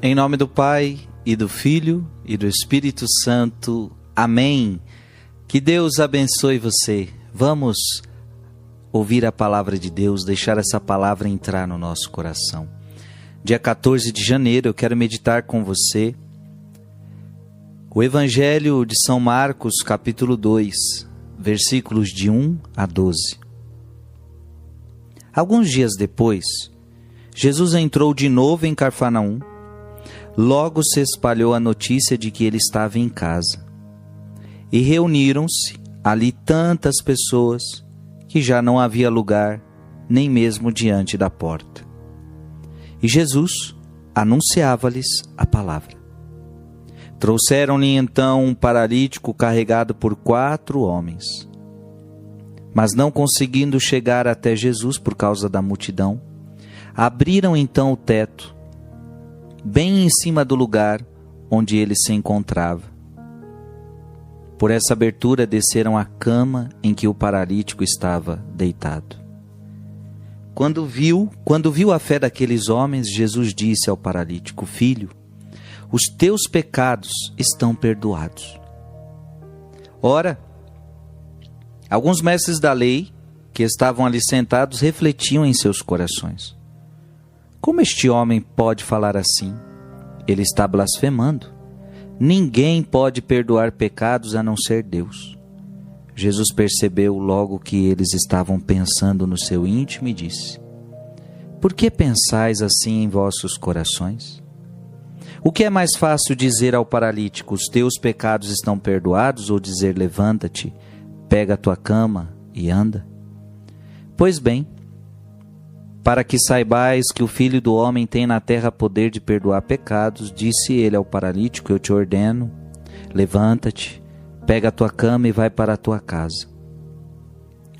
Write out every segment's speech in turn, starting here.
Em nome do Pai, e do Filho, e do Espírito Santo. Amém. Que Deus abençoe você. Vamos ouvir a palavra de Deus, deixar essa palavra entrar no nosso coração. Dia 14 de janeiro, eu quero meditar com você o Evangelho de São Marcos, capítulo 2, versículos de 1 a 12. Alguns dias depois, Jesus entrou de novo em Cafarnaum. Logo se espalhou a notícia de que ele estava em casa. E reuniram-se ali tantas pessoas que já não havia lugar, nem mesmo diante da porta. E Jesus anunciava-lhes a palavra. Trouxeram-lhe então um paralítico carregado por 4 homens. Mas não conseguindo chegar até Jesus por causa da multidão, abriram então o teto, bem em cima do lugar onde ele se encontrava. Por essa abertura desceram a cama em que o paralítico estava deitado. Quando viu a fé daqueles homens, Jesus disse ao paralítico: Filho, os teus pecados estão perdoados. Ora, alguns mestres da lei que estavam ali sentados refletiam em seus corações: como este homem pode falar assim? Ele está blasfemando. Ninguém pode perdoar pecados a não ser Deus. Jesus percebeu logo que eles estavam pensando no seu íntimo e disse: Por que pensais assim em vossos corações? O que é mais fácil dizer ao paralítico: os teus pecados estão perdoados, ou dizer: levanta-te, pega a tua cama e anda? Pois bem, para que saibais que o Filho do Homem tem na terra poder de perdoar pecados, disse ele ao paralítico: eu te ordeno, levanta-te, pega a tua cama e vai para a tua casa.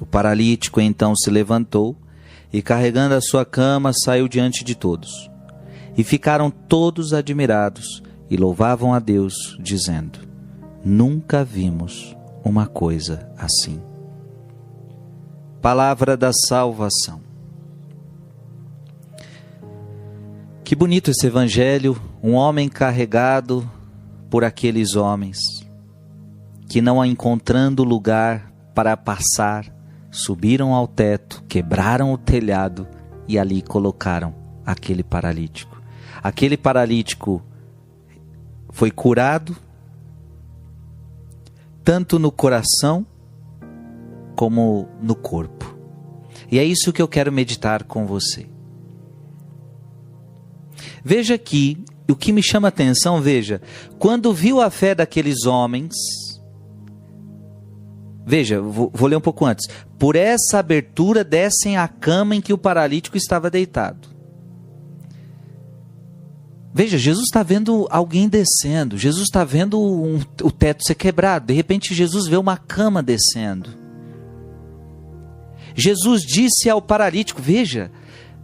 O paralítico então se levantou e, carregando a sua cama, saiu diante de todos. E ficaram todos admirados e louvavam a Deus, dizendo: nunca vimos uma coisa assim. Palavra da salvação. Que bonito esse evangelho, um homem carregado por aqueles homens, que não encontrando lugar para passar, subiram ao teto, quebraram o telhado e ali colocaram aquele paralítico. Aquele paralítico foi curado, tanto no coração como no corpo. E é isso que eu quero meditar com você. Veja aqui, o que me chama a atenção, veja, quando viu a fé daqueles homens, veja, vou ler um pouco antes. Por essa abertura descem a cama em que o paralítico estava deitado. Veja, Jesus está vendo alguém descendo, Jesus está vendo o teto ser quebrado, de repente Jesus vê uma cama descendo. Jesus disse ao paralítico, veja,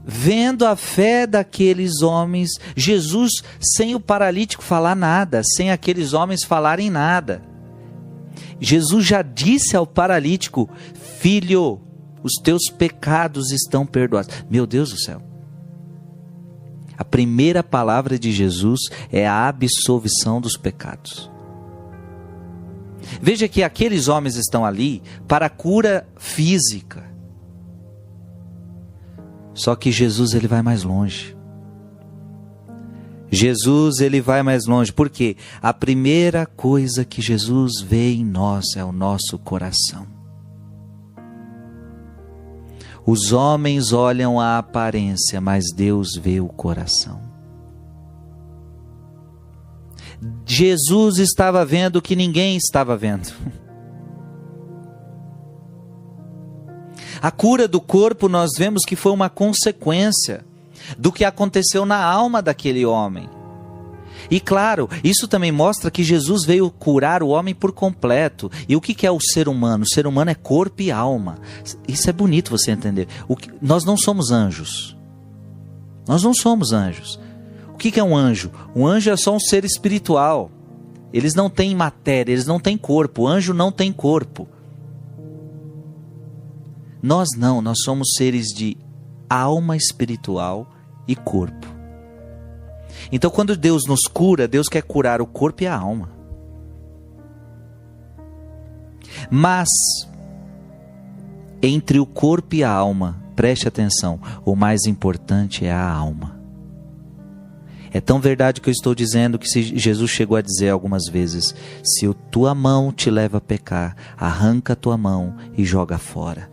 vendo a fé daqueles homens, Jesus, sem o paralítico falar nada, sem aqueles homens falarem nada, Jesus já disse ao paralítico: filho, os teus pecados estão perdoados. Meu Deus do céu. A primeira palavra de Jesus é a absolvição dos pecados. Veja que aqueles homens estão ali para a cura física. Só que Jesus, ele vai mais longe. Jesus, ele vai mais longe. Por quê? A primeira coisa que Jesus vê em nós é o nosso coração. Os homens olham a aparência, mas Deus vê o coração. Jesus estava vendo o que ninguém estava vendo. A cura do corpo, nós vemos que foi uma consequência do que aconteceu na alma daquele homem. E claro, isso também mostra que Jesus veio curar o homem por completo. E o que é o ser humano? O ser humano é corpo e alma. Isso é bonito você entender. Nós não somos anjos. Nós não somos anjos. O que é um anjo? Um anjo é só um ser espiritual. Eles não têm matéria, eles não têm corpo. O anjo não tem corpo. Nós não, nós somos seres de alma espiritual e corpo. Então, quando Deus nos cura, Deus quer curar o corpo e a alma. Mas, entre o corpo e a alma, preste atenção, o mais importante é a alma. É tão verdade que eu estou dizendo que Jesus chegou a dizer algumas vezes: se a tua mão te leva a pecar, arranca a tua mão e joga fora.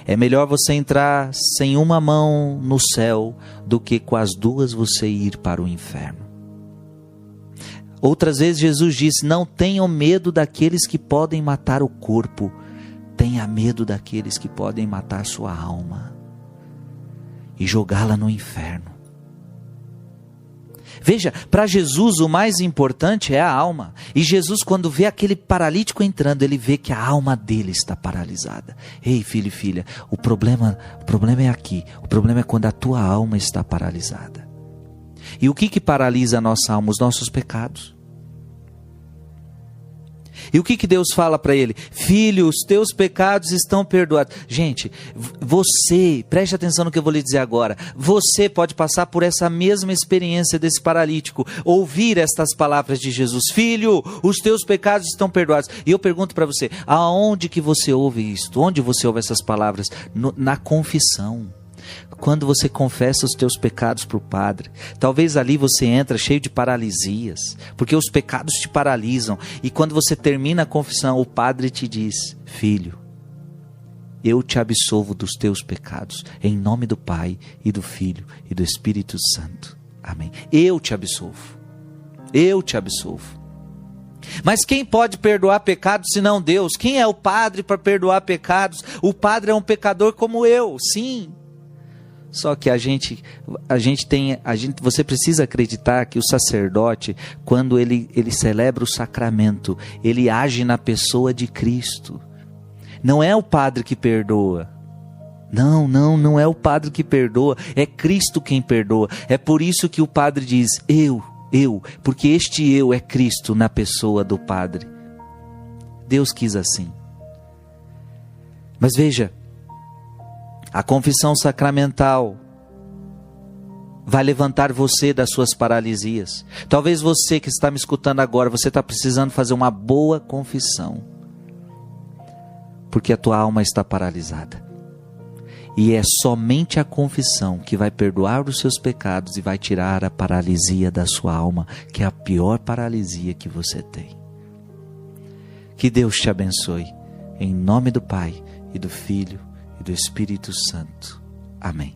É melhor você entrar sem uma mão no céu do que com as duas você ir para o inferno. Outras vezes Jesus disse: não tenham medo daqueles que podem matar o corpo, tenha medo daqueles que podem matar sua alma e jogá-la no inferno. Veja, para Jesus o mais importante é a alma. E Jesus, quando vê aquele paralítico entrando, ele vê que a alma dele está paralisada. Ei, filho e filha, o problema é aqui. O problema é quando a tua alma está paralisada. E o que paralisa a nossa alma? Os nossos pecados. E o que Deus fala para ele? Filho, os teus pecados estão perdoados. Gente, você, preste atenção no que eu vou lhe dizer agora. Você pode passar por essa mesma experiência desse paralítico. Ouvir estas palavras de Jesus. Filho, os teus pecados estão perdoados. E eu pergunto para você, aonde que você ouve isto? Onde você ouve essas palavras? Na confissão. Quando você confessa os teus pecados para o Padre, talvez ali você entra cheio de paralisias, porque os pecados te paralisam, e quando você termina a confissão, o Padre te diz: filho, eu te absolvo dos teus pecados, em nome do Pai, e do Filho, e do Espírito Santo. Amém. Eu te absolvo. Eu te absolvo. Mas quem pode perdoar pecados senão Deus? Quem é o Padre para perdoar pecados? O Padre é um pecador como eu, sim. Só que você precisa acreditar que o sacerdote, quando ele celebra o sacramento, ele age na pessoa de Cristo. Não é o padre que perdoa. Não é o padre que perdoa, é Cristo quem perdoa. É por isso que o padre diz: eu, porque este eu é Cristo na pessoa do Padre. Deus quis assim. Mas veja, a confissão sacramental vai levantar você das suas paralisias. Talvez você que está me escutando agora, você está precisando fazer uma boa confissão, porque a tua alma está paralisada. E é somente a confissão que vai perdoar os seus pecados e vai tirar a paralisia da sua alma, que é a pior paralisia que você tem. Que Deus te abençoe, em nome do Pai, e do Filho, e do Espírito Santo. Amém.